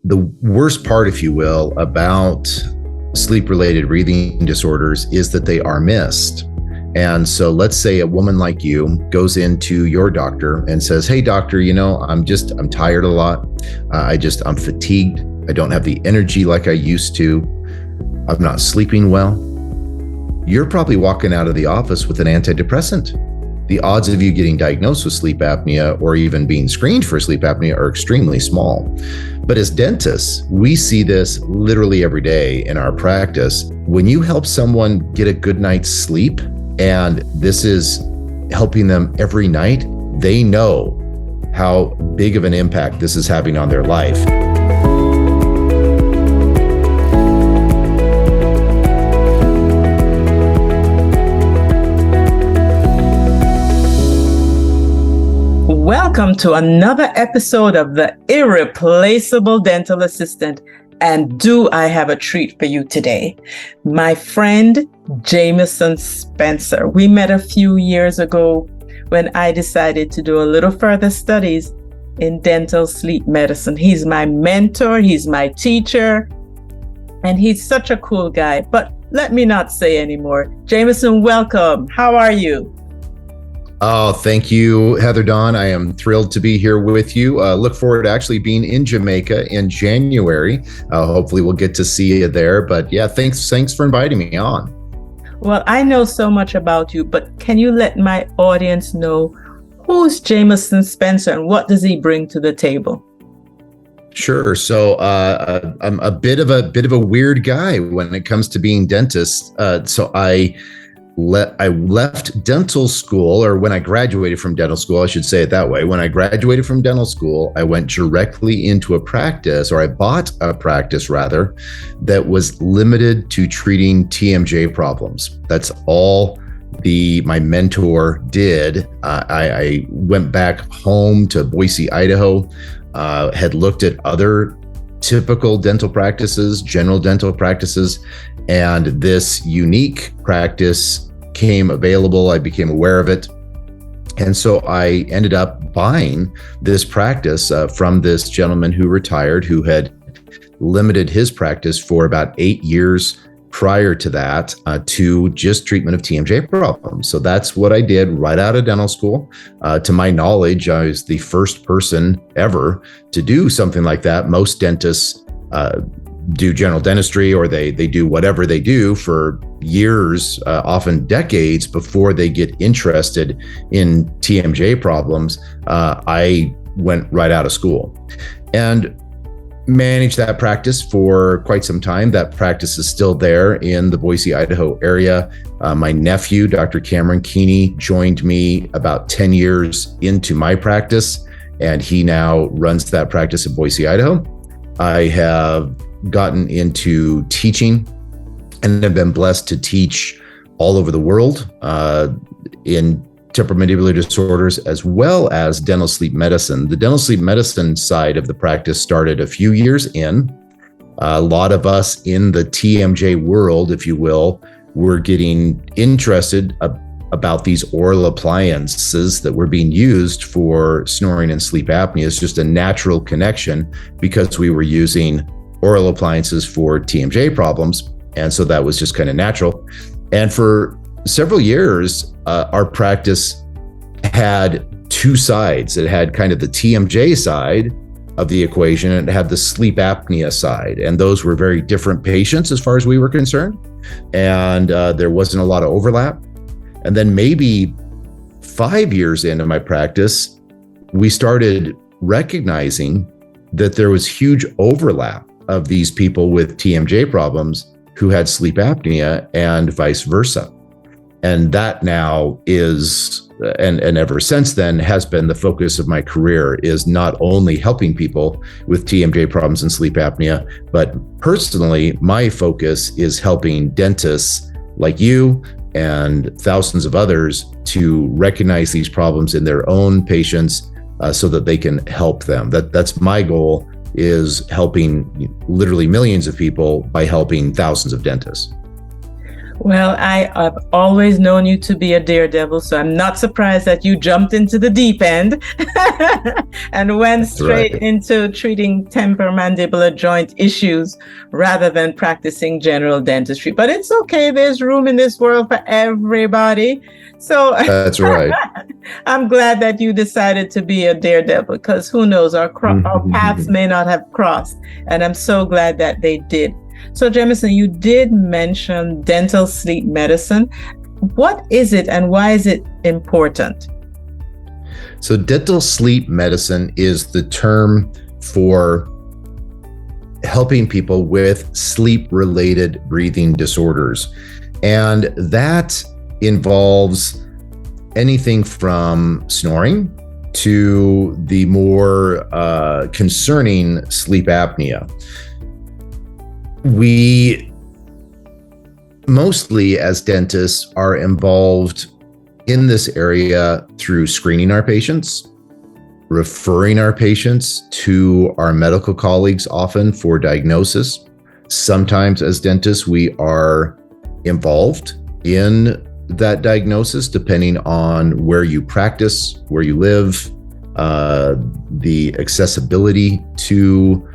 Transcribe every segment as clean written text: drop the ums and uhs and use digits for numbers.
The worst part, if you will, about sleep-related breathing disorders is that they are missed. And so let's say a woman like you goes into your doctor and says, "Hey doctor, I'm tired a lot. I'm fatigued. I don't have the energy like I used to. I'm not sleeping well." You're probably walking out of the office with an antidepressant. The odds of you getting diagnosed with sleep apnea or even being screened for sleep apnea are extremely small. But as dentists, we see this literally every day in our practice. When you help someone get a good night's sleep, and this is helping them every night, they know how big of an impact this is having on their life. Welcome to another episode of The Irreplaceable Dental Assistant. And do I have a treat for you today? My friend, Jamison Spencer. We met a few years ago when I decided to do a little further studies in dental sleep medicine. He's my mentor, he's my teacher, and he's such a cool guy. But let me not say anymore. Jamison, welcome. How are you? Oh, thank you, Heather Dawn. I am thrilled to be here with you. Look forward to actually being in Jamaica in January. Hopefully we'll get to see you there. But yeah, thanks for inviting me on. Well, I know so much about you, but can you let my audience know who's Jamison Spencer and what does he bring to the table? Sure. So I'm a bit of a weird guy when it comes to being dentist. So I left dental school, or when I graduated from dental school, I should say it that way. When I graduated from dental school, I went directly into a practice, or I bought a practice rather, that was limited to treating TMJ problems. That's all my mentor did. I went back home to Boise, Idaho, had looked at other typical dental practices, general dental practices, and this unique practice came available. I became aware of it. And so I ended up buying this practice from this gentleman who retired, who had limited his practice for about 8 years prior to that to just treatment of TMJ problems. So that's what I did right out of dental school. To my knowledge, I was the first person ever to do something like that. Most dentists do general dentistry, or they do whatever they do for years, often decades, before they get interested in TMJ problems. I went right out of school and managed that practice for quite some time. That practice is still there in the Boise, Idaho area. My nephew, Dr. Cameron Keeney, joined me about 10 years into my practice, and he now runs that practice in Boise, Idaho. I have gotten into teaching and have been blessed to teach all over the world in temporomandibular disorders, as well as dental sleep medicine. The dental sleep medicine side of the practice started a few years in. A lot of us in the TMJ world, if you will, were getting interested about these oral appliances that were being used for snoring and sleep apnea. It's just a natural connection because we were using oral appliances for TMJ problems. And so that was just kind of natural. And for several years, our practice had two sides. It had kind of the TMJ side of the equation, and it had the sleep apnea side. And those were very different patients as far as we were concerned. And there wasn't a lot of overlap. And then maybe 5 years into my practice, we started recognizing that there was huge overlap of these people with TMJ problems who had sleep apnea and vice versa. And that now is, and ever since then, has been the focus of my career, is not only helping people with TMJ problems and sleep apnea, but personally, my focus is helping dentists like you and thousands of others to recognize these problems in their own patients so that they can help them. That's my goal, is helping literally millions of people by helping thousands of dentists. Well, I have always known you to be a daredevil, so I'm not surprised that you jumped into the deep end and went That's straight right. into treating temporomandibular joint issues rather than practicing general dentistry. But it's okay, there's room in this world for everybody. So That's right. I'm glad that you decided to be a daredevil, because who knows, our paths may not have crossed, and I'm so glad that they did. So, Jamison, you did mention dental sleep medicine. What is it and why is it important? So, dental sleep medicine is the term for helping people with sleep-related breathing disorders. And that involves anything from snoring to the more concerning sleep apnea. We mostly, as dentists, are involved in this area through screening our patients, referring our patients to our medical colleagues, often for diagnosis. Sometimes, as dentists, we are involved in that diagnosis, depending on where you practice, where you live, the accessibility to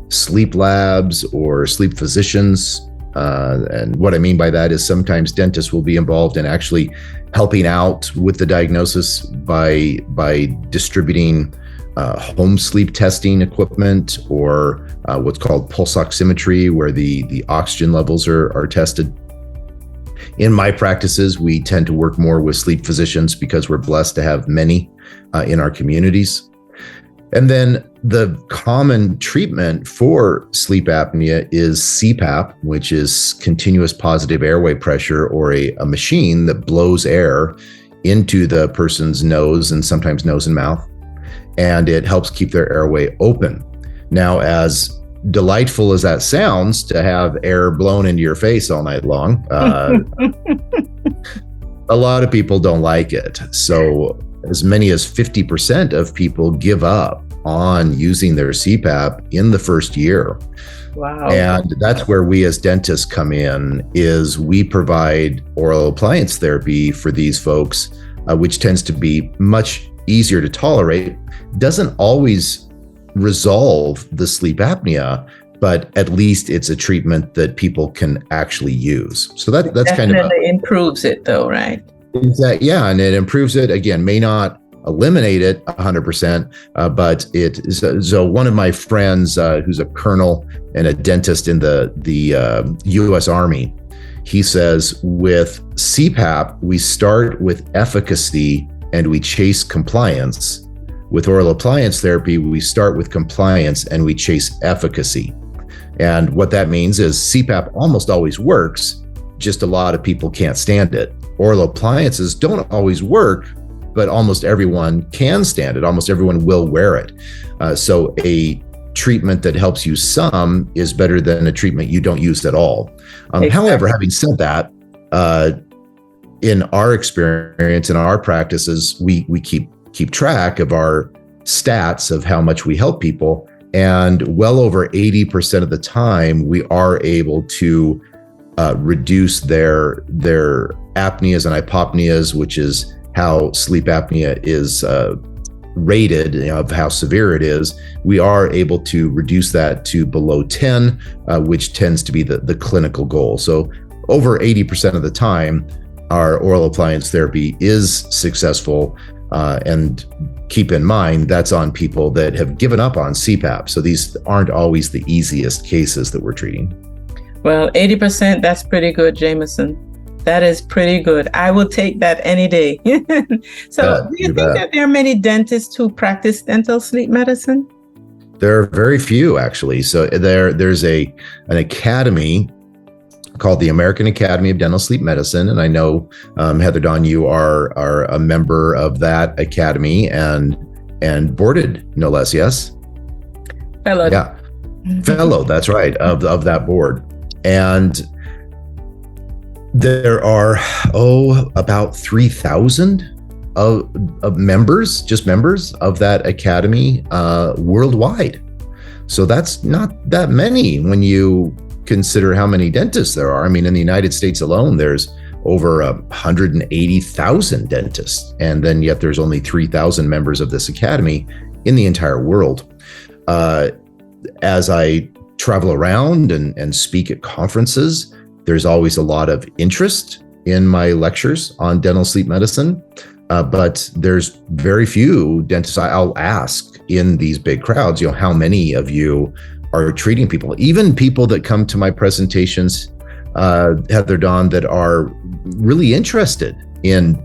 sleep labs or sleep physicians. And what I mean by that is sometimes dentists will be involved in actually helping out with the diagnosis by distributing home sleep testing equipment, or what's called pulse oximetry, where the oxygen levels are tested. In my practices, we tend to work more with sleep physicians because we're blessed to have many in our communities. And then the common treatment for sleep apnea is CPAP, which is continuous positive airway pressure, or a machine that blows air into the person's nose and sometimes nose and mouth. And it helps keep their airway open. Now, as delightful as that sounds, to have air blown into your face all night long, a lot of people don't like it. So as many as 50% of people give up on using their CPAP in the first year. Wow. And that's where we as dentists come in, is we provide oral appliance therapy for these folks, which tends to be much easier to tolerate. Doesn't always resolve the sleep apnea, but at least it's a treatment that people can actually use. So that's kind of definitely improves it though, right? Yeah, and it improves it. Again, may not eliminate it 100%, but it is. So one of my friends, who's a colonel and a dentist in the U.S. Army, he says, with CPAP, we start with efficacy and we chase compliance. With oral appliance therapy, we start with compliance and we chase efficacy. And what that means is CPAP almost always works, just a lot of people can't stand it. Oral appliances don't always work, but almost everyone can stand it. Almost everyone will wear it. So a treatment that helps you some is better than a treatment you don't use at all. Exactly. However, having said that, in our experience, in our practices, we keep track of our stats of how much we help people. And well over 80% of the time, we are able to reduce their apneas and hypopneas, which is how sleep apnea is rated, of how severe it is. We are able to reduce that to below 10, which tends to be the clinical goal. So over 80% of the time, our oral appliance therapy is successful. And keep in mind, that's on people that have given up on CPAP. So these aren't always the easiest cases that we're treating. Well, 80%, that's pretty good, Jamison. That is pretty good. I will take that any day. So do you think that there are many dentists who practice dental sleep medicine? There are very few, actually. So there's an academy called the American Academy of Dental Sleep Medicine. And I know, Heather Dawn, you are a member of that academy and boarded, no less, yes? Fellow. Yeah, fellow, that's right, of that board. And there are, about 3,000 of members, just members of that academy worldwide. So that's not that many when you consider how many dentists there are. I mean, in the United States alone, there's over 180,000 dentists, and then yet there's only 3,000 members of this academy in the entire world. As I travel around and speak at conferences, there's always a lot of interest in my lectures on dental sleep medicine, but there's very few dentists. I'll ask in these big crowds, how many of you are treating people? Even people that come to my presentations, Heather Dawn, that are really interested in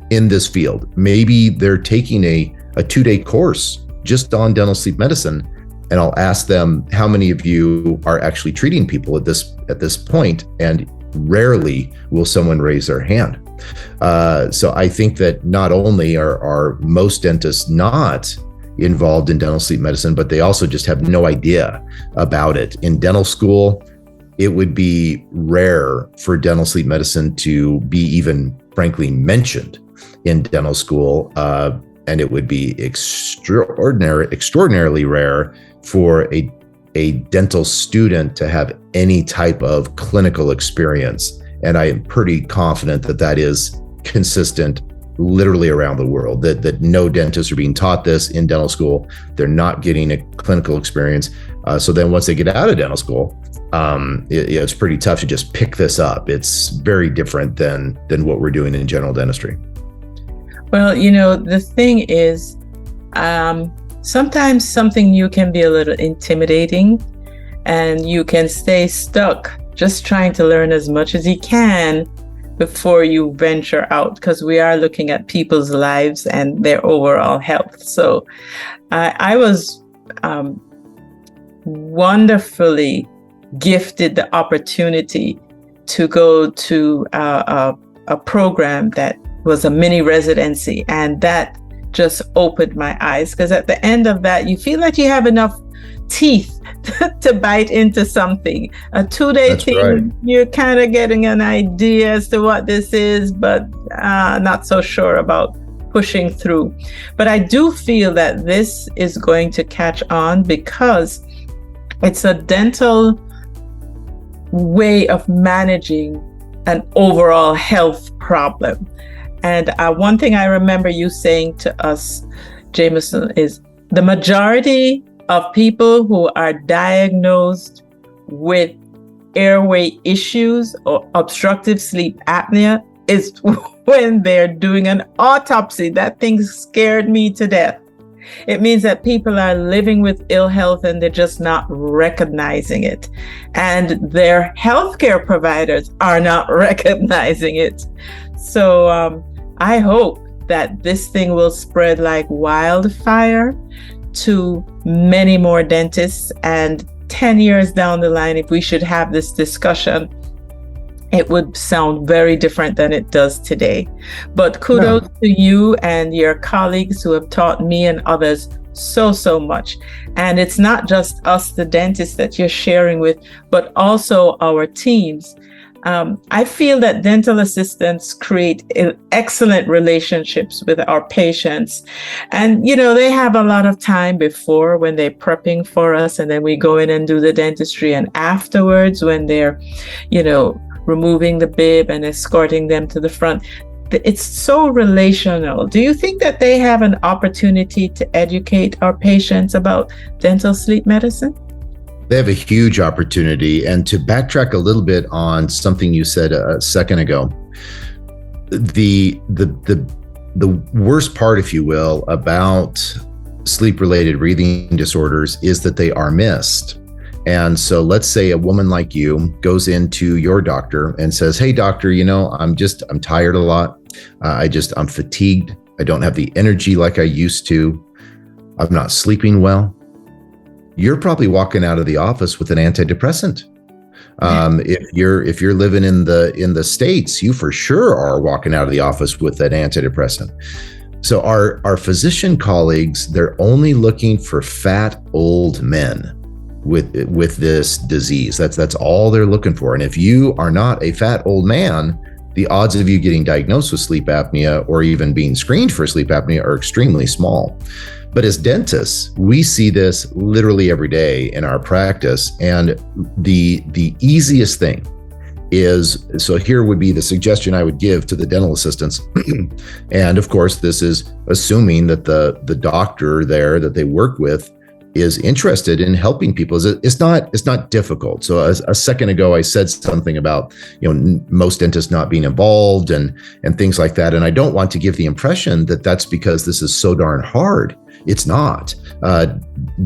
this field. Maybe they're taking a 2-day course just on dental sleep medicine, and I'll ask them, how many of you are actually treating people at this point? And rarely will someone raise their hand. So I think that not only are most dentists not involved in dental sleep medicine, but they also just have no idea about it. In dental school, it would be rare for dental sleep medicine to be even, frankly, mentioned in dental school. And it would be extraordinarily rare for a dental student to have any type of clinical experience. And I am pretty confident that that is consistent literally around the world, that no dentists are being taught this in dental school. They're not getting a clinical experience. So then once they get out of dental school, it's pretty tough to just pick this up. It's very different than what we're doing in general dentistry. Well, the thing is, sometimes something new can be a little intimidating, and you can stay stuck just trying to learn as much as you can before you venture out, because we are looking at people's lives and their overall health. So I was wonderfully gifted the opportunity to go to a program that was a mini residency, and that just opened my eyes, because at the end of that, you feel like you have enough teeth to bite into something. A 2-day That's thing, right. You're kind of getting an idea as to what this is, but not so sure about pushing through. But I do feel that this is going to catch on, because it's a dental way of managing an overall health problem. And one thing I remember you saying to us, Jamison, is the majority of people who are diagnosed with airway issues or obstructive sleep apnea is when they're doing an autopsy. That thing scared me to death. It means that people are living with ill health and they're just not recognizing it. And their healthcare providers are not recognizing it. So I hope that this thing will spread like wildfire to many more dentists. And 10 years down the line, if we should have this discussion, it would sound very different than it does today. But kudos to you and your colleagues who have taught me and others so much. And it's not just us, the dentists, that you're sharing with, but also our teams. I feel that dental assistants create excellent relationships with our patients. And, they have a lot of time before when they're prepping for us, and then we go in and do the dentistry. And afterwards, when they're, removing the bib and escorting them to the front, it's so relational. Do you think that they have an opportunity to educate our patients about dental sleep medicine? They have a huge opportunity. And to backtrack a little bit on something you said a second ago, the worst part, if you will, about sleep-related breathing disorders is that they are missed. And so let's say a woman like you goes into your doctor and says, "Hey doctor, I'm tired a lot. I'm fatigued. I don't have the energy like I used to. I'm not sleeping well." You're probably walking out of the office with an antidepressant. If you're living in the States, you for sure are walking out of the office with an antidepressant. So our physician colleagues, they're only looking for fat old men with this disease. That's all they're looking for. And if you are not a fat old man, the odds of you getting diagnosed with sleep apnea or even being screened for sleep apnea are extremely small. But as dentists, we see this literally every day in our practice. And the easiest thing is, so here would be the suggestion I would give to the dental assistants. And of course, this is assuming that the doctor there that they work with is interested in helping people. It's not difficult. So a second ago, I said something about, most dentists not being involved and things like that. And I don't want to give the impression that that's because this is so darn hard. It's not.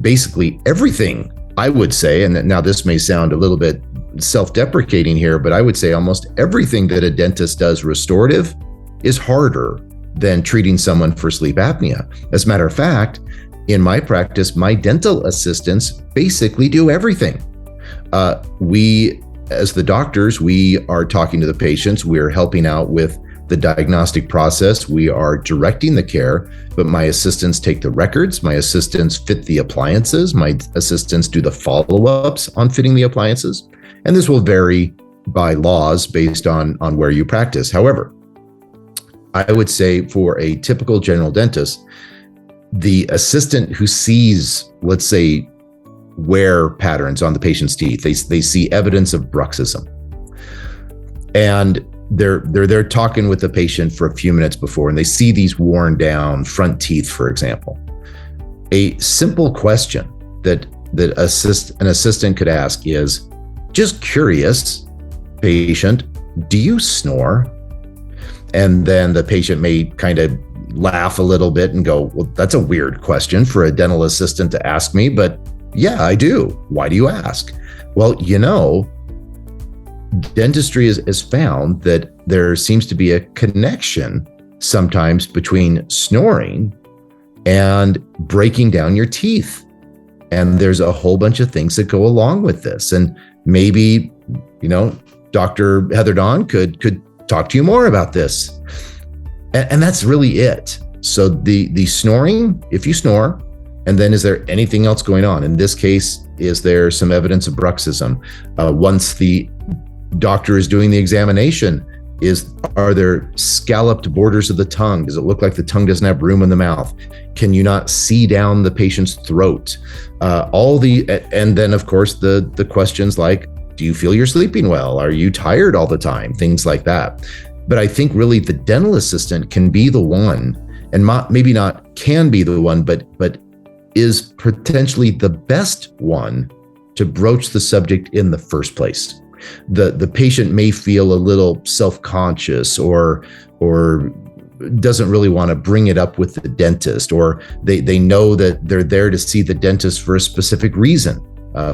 Basically everything, I would say, and now this may sound a little bit self-deprecating here, but I would say almost everything that a dentist does restorative is harder than treating someone for sleep apnea. As a matter of fact, in my practice, my dental assistants basically do everything. We, as the doctors, we are talking to the patients, we're helping out with the diagnostic process, we are directing the care, but my assistants take the records, my assistants fit the appliances, my assistants do the follow-ups on fitting the appliances, and this will vary by laws based on where you practice. However, I would say for a typical general dentist, the assistant who sees, let's say, wear patterns on the patient's teeth, they see evidence of bruxism, and they're there talking with the patient for a few minutes before, and they see these worn down front teeth, for example. A simple question that an assistant could ask is, just curious, patient, do you snore? And then the patient may kind of laugh a little bit and go, well, that's a weird question for a dental assistant to ask me, but yeah, I do. Why do you ask? Well, dentistry has found that there seems to be a connection sometimes between snoring and breaking down your teeth. And there's a whole bunch of things that go along with this. And maybe, Dr. Heather Dawn could talk to you more about this. And that's really it. So the snoring, if you snore, and then is there anything else going on? In this case, is there some evidence of bruxism? Once the doctor is doing the examination, are there scalloped borders of the tongue? Does it look like the tongue doesn't have room in the mouth? Can you not see down the patient's throat? And then of course the questions like, do you feel you're sleeping well? Are you tired all the time? Things like that. But I think really the dental assistant can be the one, and maybe not can be the one, but is potentially the best one to broach the subject in the first place. The patient may feel a little self-conscious or doesn't really want to bring it up with the dentist, or they know that they're there to see the dentist for a specific reason,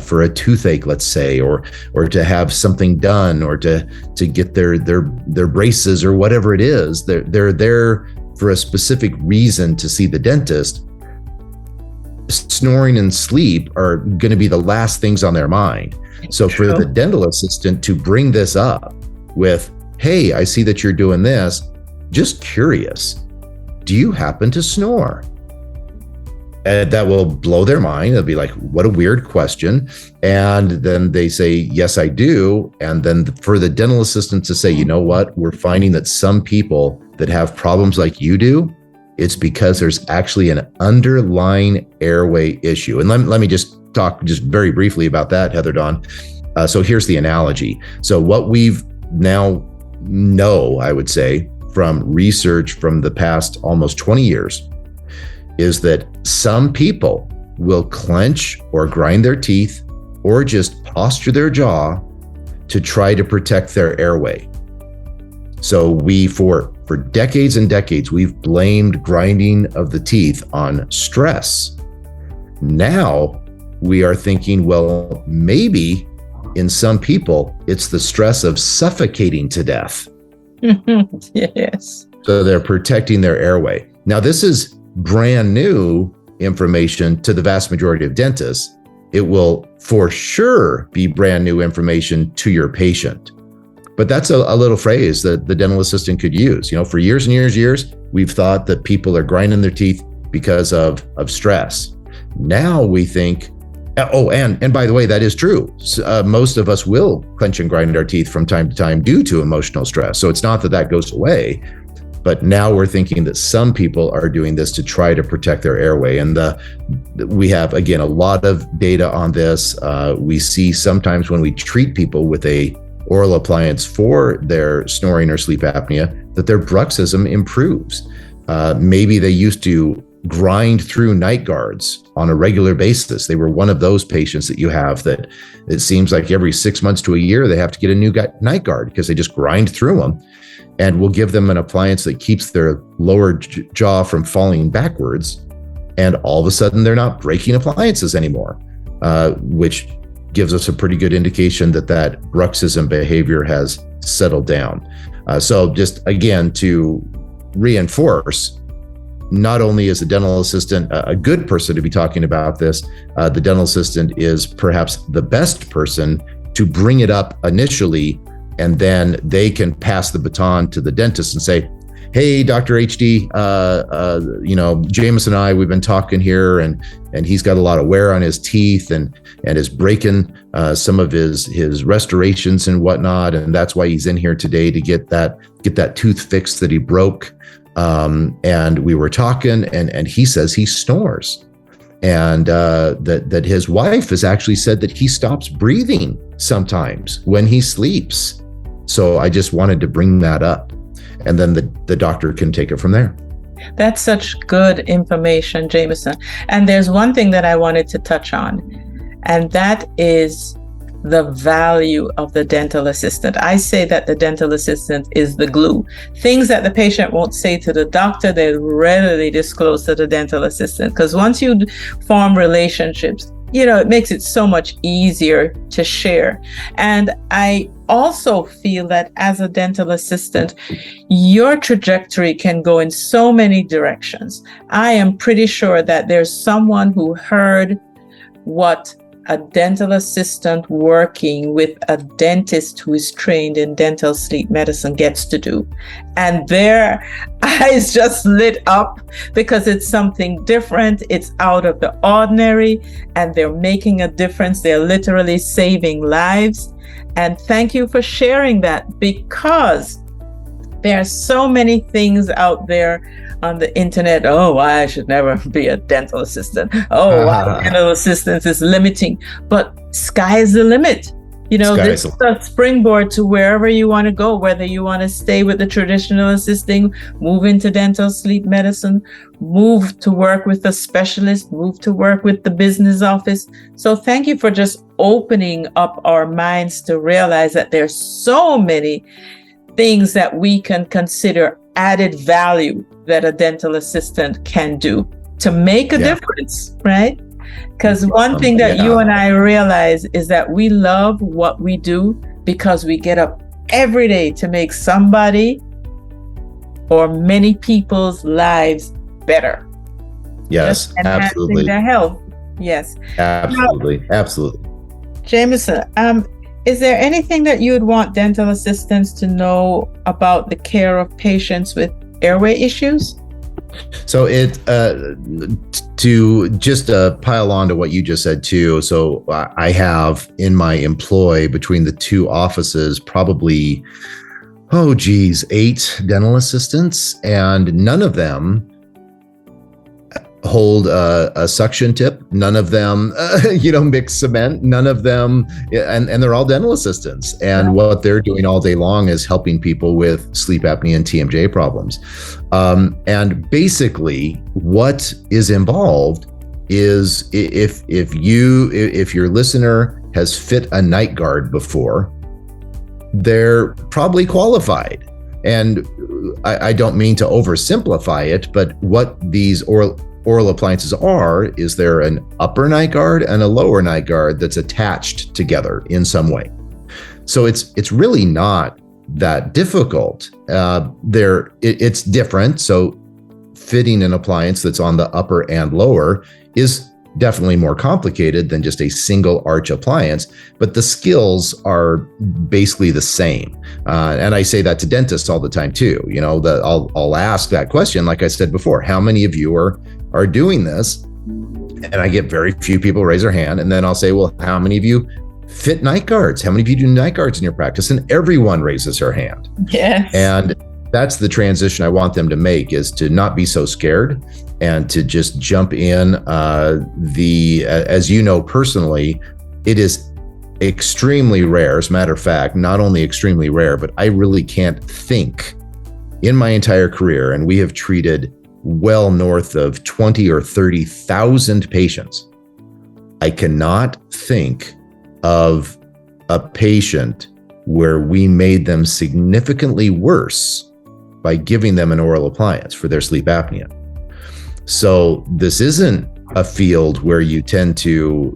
for a toothache, let's say, or to have something done, or to get their braces or whatever it is. They're there for a specific reason to see the dentist. Snoring and sleep are going to be the last things on their mind. So for the dental assistant to bring this up with, hey, I see that you're doing this, just curious, do you happen to snore? And that will blow their mind. They'll be like, what a weird question. And then they say, yes, I do. And then for the dental assistant to say, you know what, we're finding that some people that have problems like you do, it's because there's actually an underlying airway issue. And let me just talk just very briefly about that, Heather Dawn. So here's the analogy. So what we've now know, I would say, from research from the past almost 20 years, is that some people will clench or grind their teeth or just posture their jaw to try to protect their airway. So for decades and decades, we've blamed grinding of the teeth on stress. Now we are thinking, well, maybe in some people, it's the stress of suffocating to death. Yes. So they're protecting their airway. Now, this is brand new information to the vast majority of dentists. It will for sure be brand new information to your patient. But that's a little phrase that the dental assistant could use. For years and years, we've thought that people are grinding their teeth because of stress. Now we think, Oh, and by the way, that is true. Most of us will clench and grind our teeth from time to time due to emotional stress. So it's not that that goes away, but now we're thinking that some people are doing this to try to protect their airway. And we have, again, a lot of data on this. We see sometimes when we treat people with a oral appliance for their snoring or sleep apnea, that their bruxism improves. Maybe they used to grind through night guards on a regular basis. They were one of those patients that you have that it seems like every 6 months to a year, they have to get a new night guard because they just grind through them. And we'll give them an appliance that keeps their lower jaw from falling backwards. And all of a sudden, they're not breaking appliances anymore, which gives us a pretty good indication that that bruxism behavior has settled down. So just again, to reinforce, not only is the dental assistant a good person to be talking about this, the dental assistant is perhaps the best person to bring it up initially, and then they can pass the baton to the dentist and say, hey, Dr. HD, Jamison and I, we've been talking here, and he's got a lot of wear on his teeth and is breaking some of his restorations and whatnot. And that's why he's in here today to get that tooth fixed that he broke. And we were talking, and he says he snores, and that his wife has actually said that he stops breathing sometimes when he sleeps. So I just wanted to bring that up, and then the doctor can take it from there. That's such good information, Jamison. And there's one thing that I wanted to touch on, and that is the value of the dental assistant. I say that the dental assistant is the glue. Things that the patient won't say to the doctor, they readily disclose to the dental assistant, because once you form relationships, it makes it so much easier to share. And I also feel that as a dental assistant, your trajectory can go in so many directions. I am pretty sure that there's someone who heard what a dental assistant working with a dentist who is trained in dental sleep medicine gets to do. And their eyes just lit up because it's something different. It's out of the ordinary, and they're making a difference. They're literally saving lives. And thank you for sharing that, because there are so many things out there on the internet. Oh, why I should never be a dental assistant. Oh, why dental assistance is limiting. But sky is the limit. This is a springboard to wherever you want to go, whether you want to stay with the traditional assisting, move into dental sleep medicine, move to work with a specialist, move to work with the business office. So thank you for just opening up our minds to realize that there's so many things that we can consider added value that a dental assistant can do to make a difference, right? Because one thing that you and I realize is that we love what we do because we get up every day to make somebody or many people's lives better. Yes, absolutely. Their health. Yes. Absolutely. Absolutely. Jamison, is there anything that you would want dental assistants to know about the care of patients with airway issues? So to just pile on to what you just said too. So I have in my employ between the two offices, probably, 8 dental assistants, and none of them hold a suction tip. None of them, mix cement. None of them, and they're all dental assistants. And what they're doing all day long is helping people with sleep apnea and TMJ problems. And basically, what is involved is if your listener has fit a night guard before, they're probably qualified. And I don't mean to oversimplify it, but what these oral appliances is there an upper night guard and a lower night guard that's attached together in some way. So it's really not that difficult. It's different. So fitting an appliance that's on the upper and lower is definitely more complicated than just a single arch appliance, but the skills are basically the same. And I say that to dentists all the time too. I'll ask that question, like I said before, how many of you are doing this? and I get very few people raise their hand. And then I'll say, well, how many of you fit night guards? How many of you do night guards in your practice? And everyone raises their hand. Yes. And that's the transition I want them to make, is to not be so scared and to just jump in. As you know personally, it is extremely rare. As a matter of fact, not only extremely rare, but I really can't think in my entire career, and we have treated well north of 20 or 30,000 patients. I cannot think of a patient where we made them significantly worse by giving them an oral appliance for their sleep apnea. So this isn't a field where you tend to,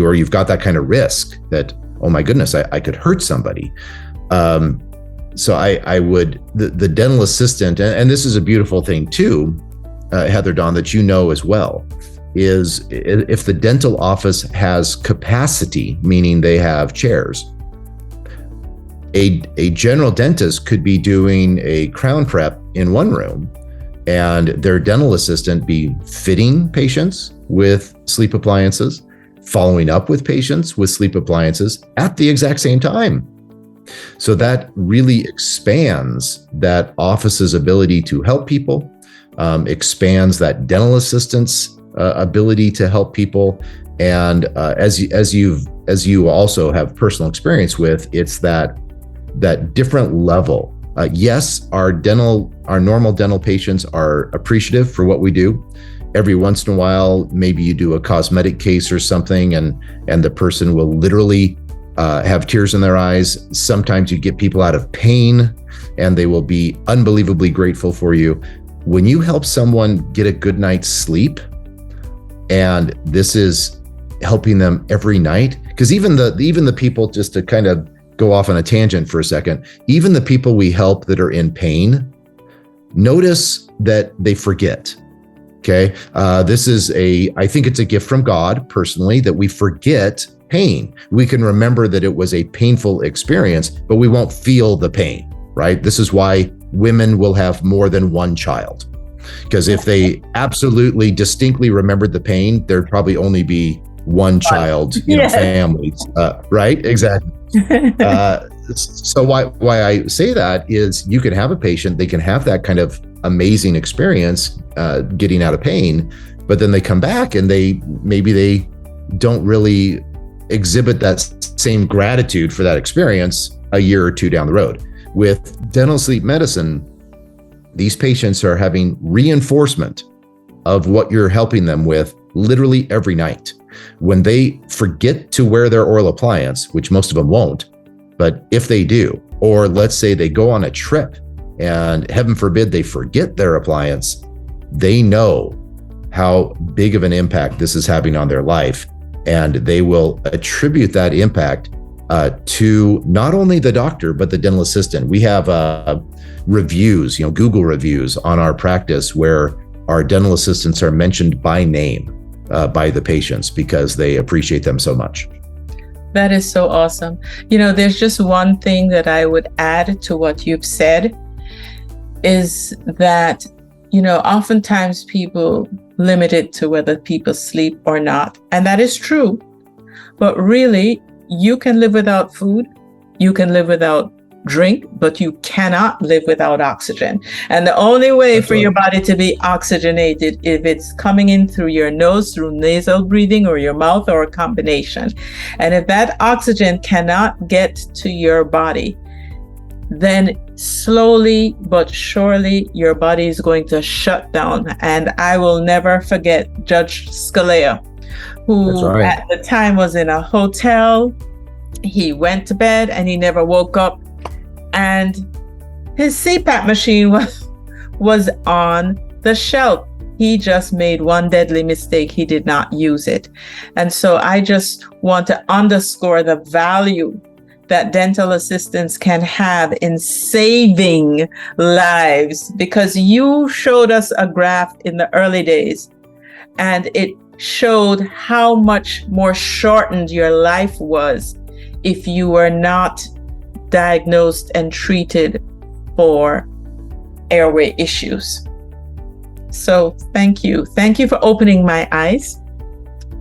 or you've got that kind of risk that, oh my goodness, I could hurt somebody. So I would, the dental assistant, and this is a beautiful thing too, Heather Dawn, that you know as well, is if the dental office has capacity, meaning they have chairs, a general dentist could be doing a crown prep in one room and their dental assistant be fitting patients with sleep appliances, following up with patients with sleep appliances at the exact same time. So that really expands that office's ability to help people, expands that dental assistant's ability to help people. And as you also have personal experience with, it's that different level. Yes, our normal dental patients are appreciative for what we do. Every once in a while, maybe you do a cosmetic case or something, and the person will literally have tears in their eyes. Sometimes you get people out of pain, and they will be unbelievably grateful for you. When you help someone get a good night's sleep, and this is helping them every night, because even the people, just to kind of go off on a tangent for a second, even the people we help that are in pain, notice that they forget. Okay. I think it's a gift from God personally, that we forget pain. We can remember that it was a painful experience, but we won't feel the pain, right? This is why women will have more than one child, because if they absolutely distinctly remembered the pain, there'd probably only be one child, family, right? Exactly. So why I say that is, you can have a patient, they can have that kind of amazing experience getting out of pain, but then they come back and maybe they don't really exhibit that same gratitude for that experience a year or two down the road. With dental sleep medicine, these patients are having reinforcement of what you're helping them with literally every night. When they forget to wear their oral appliance, which most of them won't, but if they do, or let's say they go on a trip and heaven forbid they forget their appliance, they know how big of an impact this is having on their life. And they will attribute that impact to not only the doctor, but the dental assistant. We have reviews, Google reviews on our practice where our dental assistants are mentioned by name by the patients because they appreciate them so much. That is so awesome. There's just one thing that I would add to what you've said, is that, oftentimes people limit it to whether people sleep or not. And that is true. But really, you can live without food, you can live without drink, but you cannot live without oxygen. And the only way for your body to be oxygenated, if it's coming in through your nose, through nasal breathing, or your mouth, or a combination. And if that oxygen cannot get to your body, then slowly but surely your body is going to shut down. And I will never forget Judge Scalia, who at the time was in a hotel. He went to bed and he never woke up, and his CPAP machine was on the shelf. He just made one deadly mistake. He did not use it. And so I just want to underscore the value that dental assistants can have in saving lives, because you showed us a graph in the early days, and it showed how much more shortened your life was if you were not diagnosed and treated for airway issues. So thank you. Thank you for opening my eyes.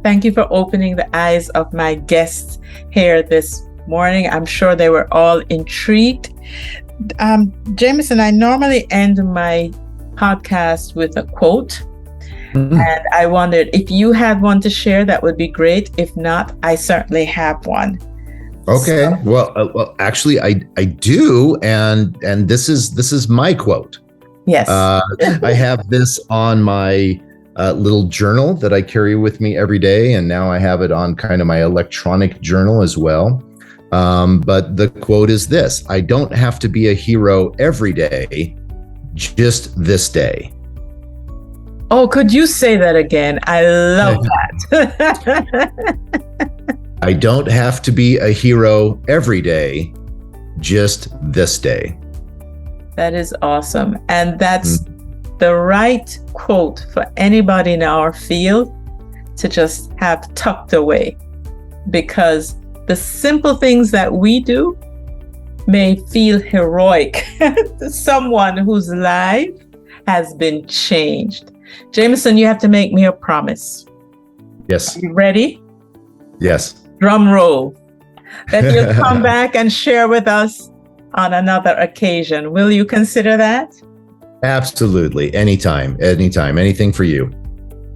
Thank you for opening the eyes of my guests here this morning. I'm sure they were all intrigued. Jamison, I normally end my podcast with a quote. Mm-hmm. And I wondered if you had one to share, that would be great. If not, I certainly have one. Okay. So, well, actually, I do, and this is my quote. Yes. I have this on my little journal that I carry with me every day, and now I have it on kind of my electronic journal as well. But the quote is this: "I don't have to be a hero every day, just this day." Oh, could you say that again? I love that. I don't have to be a hero every day, just this day. That is awesome. And that's the right quote for anybody in our field to just have tucked away, because the simple things that we do may feel heroic to someone whose life has been changed. Jamison, you have to make me a promise. Yes. Are you ready? Yes. Drum roll. That you'll come back and share with us on another occasion. Will you consider that? Absolutely. Anytime. Anything for you.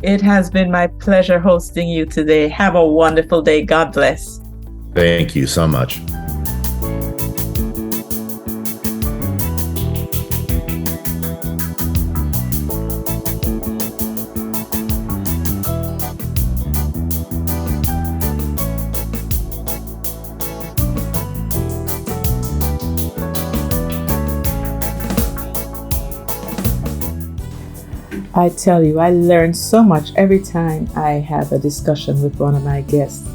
It has been my pleasure hosting you today. Have a wonderful day. God bless. Thank you so much. I tell you, I learn so much every time I have a discussion with one of my guests.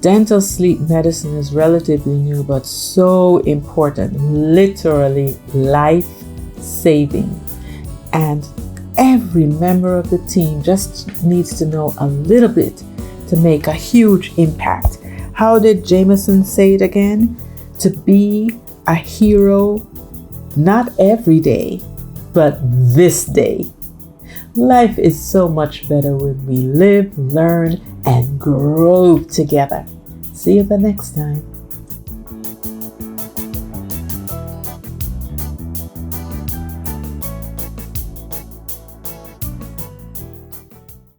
Dental sleep medicine is relatively new, but so important, literally life-saving. And every member of the team just needs to know a little bit to make a huge impact. How did Jamison say it again? To be a hero, not every day, but this day. Life is so much better when we live, learn, and grow together. See you the next time.